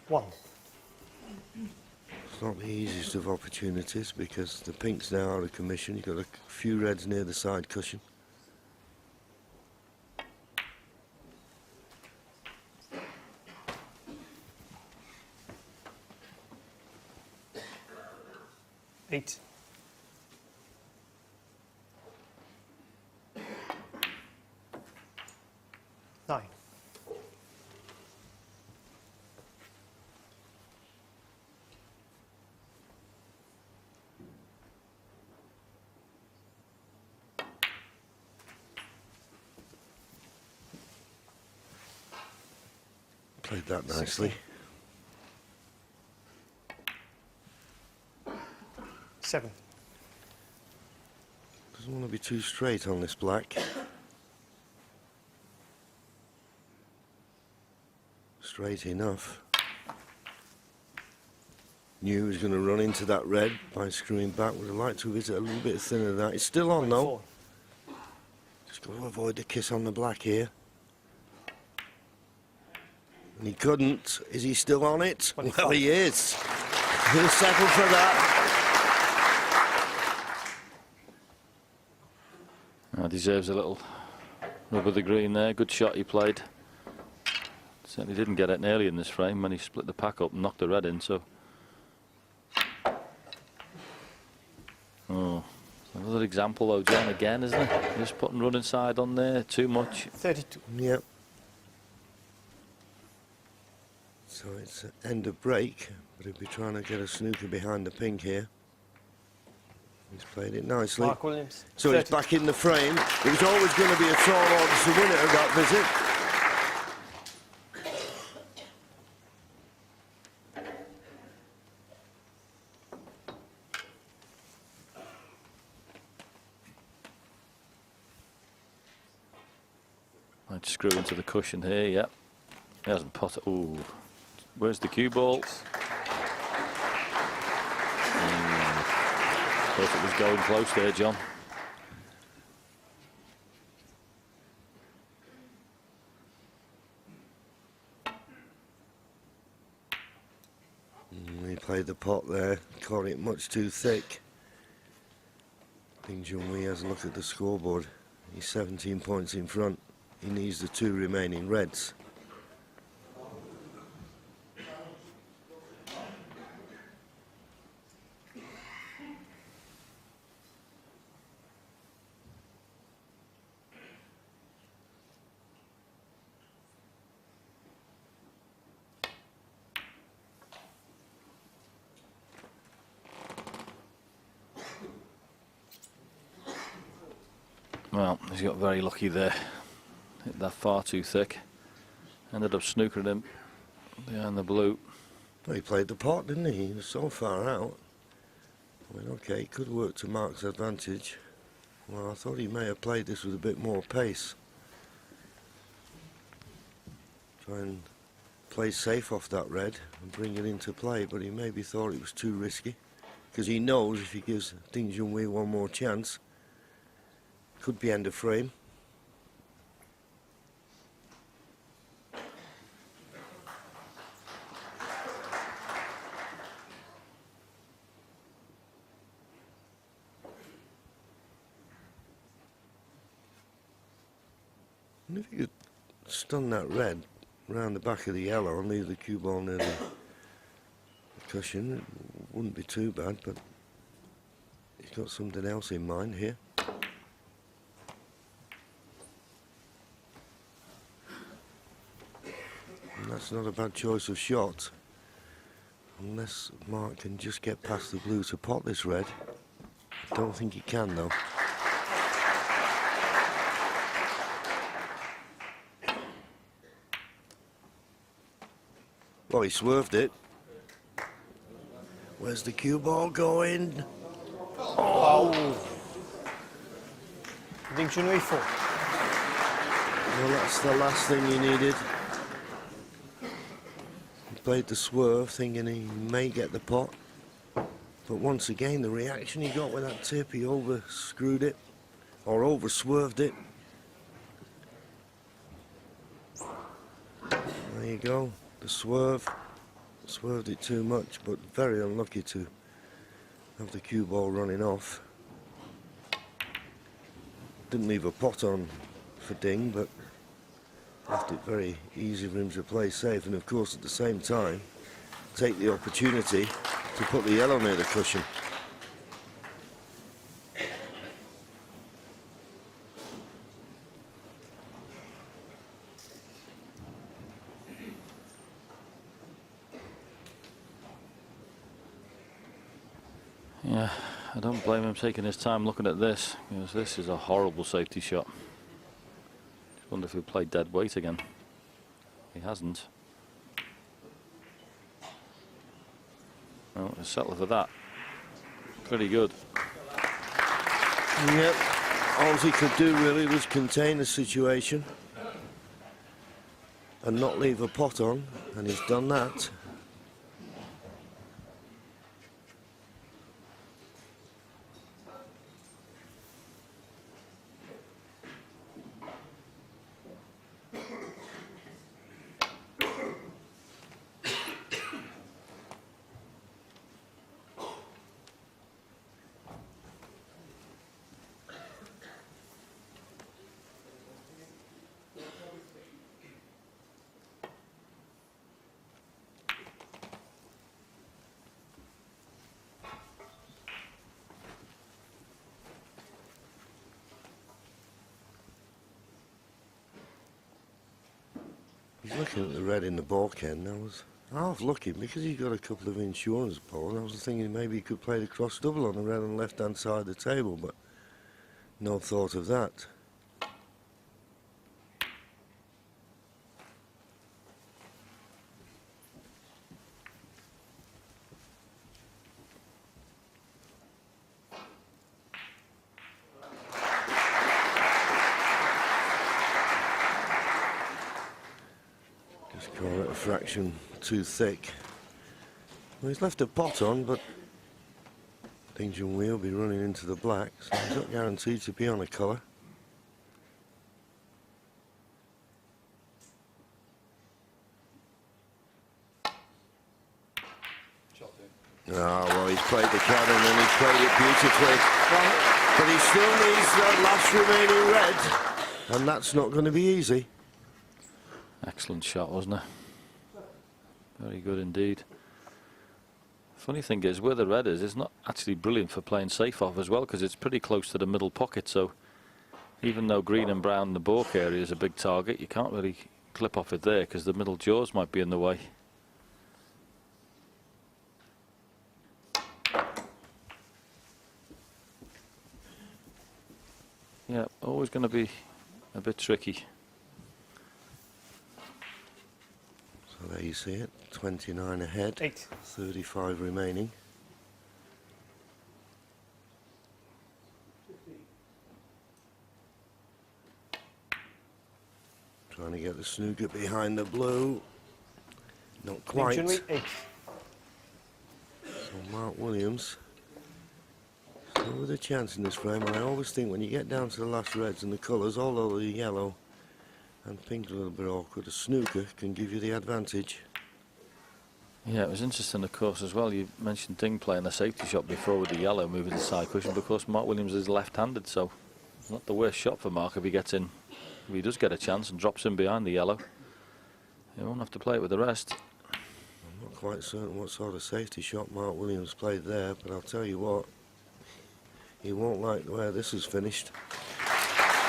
1. It's not the easiest of opportunities because the pink's now out of commission. You've got a few reds near the side cushion. Eight. Nine. Played that nicely. 7. Doesn't want to be too straight on this black. Straight enough. Knew he was going to run into that red by screwing back. Would have liked to have hit it a little bit thinner than that. It's still on though. Just got to avoid the kiss on the black here. And he couldn't. Is he still on it? 25. Well, he is. He'll settle for that. Deserves a little rub of the green there. Good shot he played. Certainly didn't get it early in this frame when he split the pack up and knocked the red in, so. Oh, another example though, John, again, isn't it? Just putting running side on there, too much. 32. Yep. So it's end of break, but he'll be trying to get a snooker behind the pink here. He's played it nicely. Mark Williams. So 30. he's back in the frame. It was always going to be a tall order to win it at that visit. Might screw into the cushion here, yep. He hasn't put it. Ooh. Where's the cue ball? Thought it was going close there, John. He played the pot there, caught it much too thick. Ding Junhui has a look at the scoreboard. He's 17 points in front. He needs the 2 remaining reds. Well, he's got very lucky there. Hit that far too thick. Ended up snookering him behind the blue. Well, he played the pot, didn't he? He was so far out. I mean, okay, he could work to Mark's advantage. Well, I thought he may have played this with a bit more pace. Try and play safe off that red and bring it into play, but he maybe thought it was too risky. Because he knows if he gives Ding Junhui one more chance, could be end of frame. And if you could stun that red around the back of the yellow and leave the cue ball near the cushion, it wouldn't be too bad, but he's got something else in mind here. And that's not a bad choice of shot, unless Mark can just get past the blue to pot this red. I don't think he can though. Oh, he swerved it. Where's the cue ball going? Oh! Ding Junhui 4. Well, that's the last thing he needed. He played the swerve, thinking he may get the pot. But once again, the reaction he got with that tip, he over-screwed it, or over-swerved it. There you go, the swerve. swerved it too much, but very unlucky to have the cue ball running off. Didn't leave a pot on for Ding, but left it very easy for him to play safe, and of course at the same time take the opportunity to put the yellow near the cushion. Yeah, I don't blame him taking his time looking at this, because this is a horrible safety shot. Just wonder if he'll play dead weight again. He hasn't. Well, we'll settle for that. Pretty good. Yep, all he could do really was contain the situation and not leave a pot on, and he's done that. He's looking at the red in the balk end. I was half lucky because he got a couple of insurance balls. I was thinking maybe he could play the cross double on the red and left hand side of the table, but no thought of that. Call it a fraction too thick. Well, he's left a pot on, but Ding Junhui will be running into the black, so he's not guaranteed to be on a colour. Ah, well, he's played the cannon and he's played it beautifully. But he still needs that last remaining red, and that's not going to be easy. Excellent shot, wasn't it? Very good indeed. Funny thing is, where the red is, it's not actually brilliant for playing safe off as well, because it's pretty close to the middle pocket, so even though green and brown, the balk area is a big target, you can't really clip off it there because the middle jaws might be in the way. Yeah, always going to be a bit tricky. So there you see it, 29 ahead, 8. 35 remaining. Trying to get the snooker behind the blue. Not quite. Ding Junhui, 8. So Mark Williams still with a chance in this frame. And I always think when you get down to the last reds and the colours, although the yellow and pink a little bit awkward, a snooker can give you the advantage. Yeah, it was interesting, of course, as well. You mentioned Ding playing the safety shot before with the yellow, moving the side cushion. But of course, Mark Williams is left-handed, so it's not the worst shot for Mark if he gets in. If he does get a chance and drops in behind the yellow, he won't have to play it with the rest. I'm not quite certain what sort of safety shot Mark Williams played there, but I'll tell you what, he won't like where this is finished.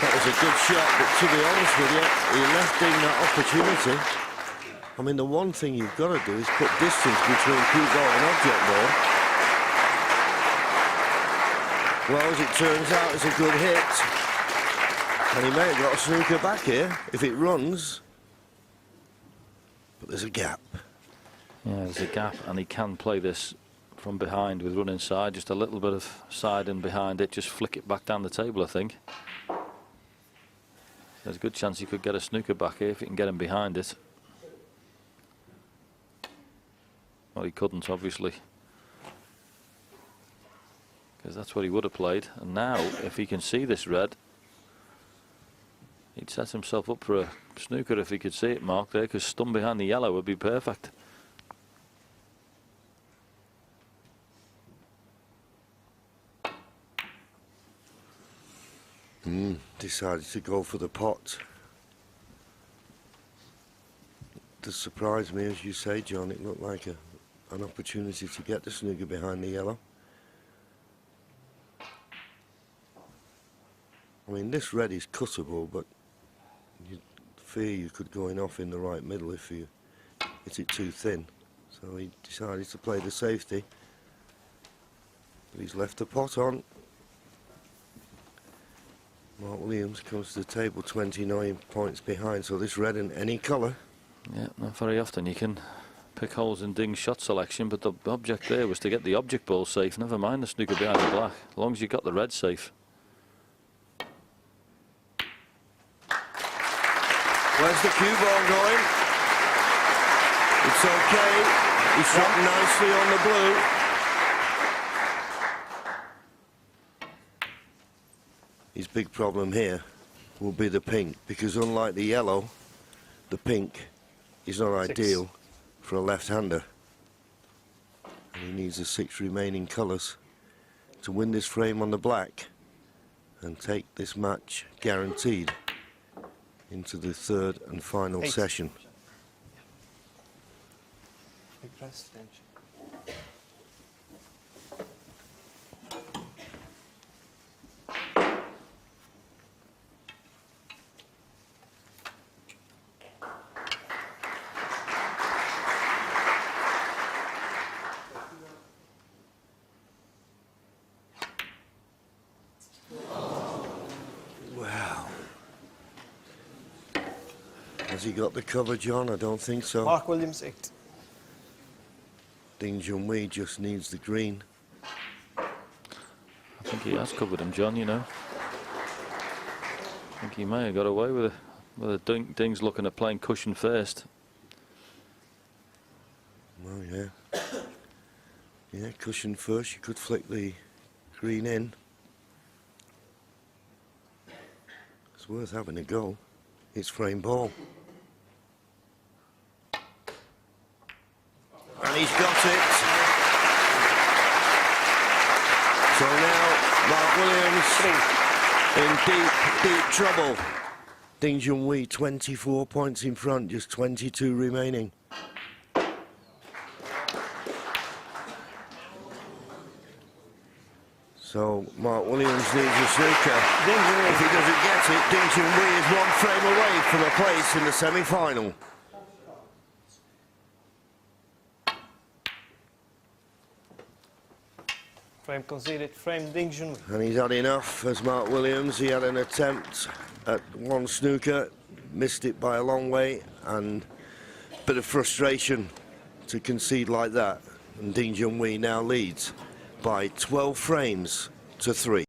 That was a good shot, but to be honest with you, he left Ding that opportunity. I mean, the one thing you've got to do is put distance between cue ball and object ball. Well, as it turns out, it's a good hit. And he may have got a snooker back here if it runs. But there's a gap. Yeah, there's a gap, and he can play this from behind with run inside. Just a little bit of side and behind it, just flick it back down the table, I think. There's a good chance he could get a snooker back here if he can get him behind it. Well, he couldn't, obviously, because that's what he would have played. And now, if he can see this red, he'd set himself up for a snooker if he could see it marked there, because stun behind the yellow would be perfect. Decided to go for the pot. Does surprise me, as you say, John. It looked like an opportunity to get the snooker behind the yellow. I mean, this red is cuttable, but you fear you could go in off in the right middle if you hit it too thin. So he decided to play the safety. But he's left the pot on. Mark Williams comes to the table 29 points behind, so this red in any colour. Yeah, not very often you can pick holes in Ding's shot selection, but the object there was to get the object ball safe, never mind the snooker behind the black, as long as you got the red safe. Where's the cue ball going? It's okay. He shot nicely on the blue. His big problem here will be the pink, because unlike the yellow, the pink is not ideal for a left-hander. And he needs the 6 remaining colours to win this frame on the black and take this match guaranteed into the 3rd and final 8. session. Big press, Finch. Wow. Has he got the cover, John? I don't think so. Mark Williams 8. Ding Junhui just needs the green. I think he has covered him, John, you know. I think he may have got away with it. Ding's looking at playing cushion first. Well, yeah. Yeah, cushion first. You could flick the green in. It's worth having a go. It's frame ball. And he's got it. So now Mark Williams in deep trouble. Ding Junhui 24 points in front, just 22 remaining. So Mark Williams needs a snooker. If he doesn't get it, Ding Junhui is 1 frame away from a place in the semi-final. Frame conceded, frame Ding Junhui. And he's had enough as Mark Williams. He had an attempt at 1 snooker, missed it by a long way, and a bit of frustration to concede like that. And Ding Junhui now leads by 12 frames to 3.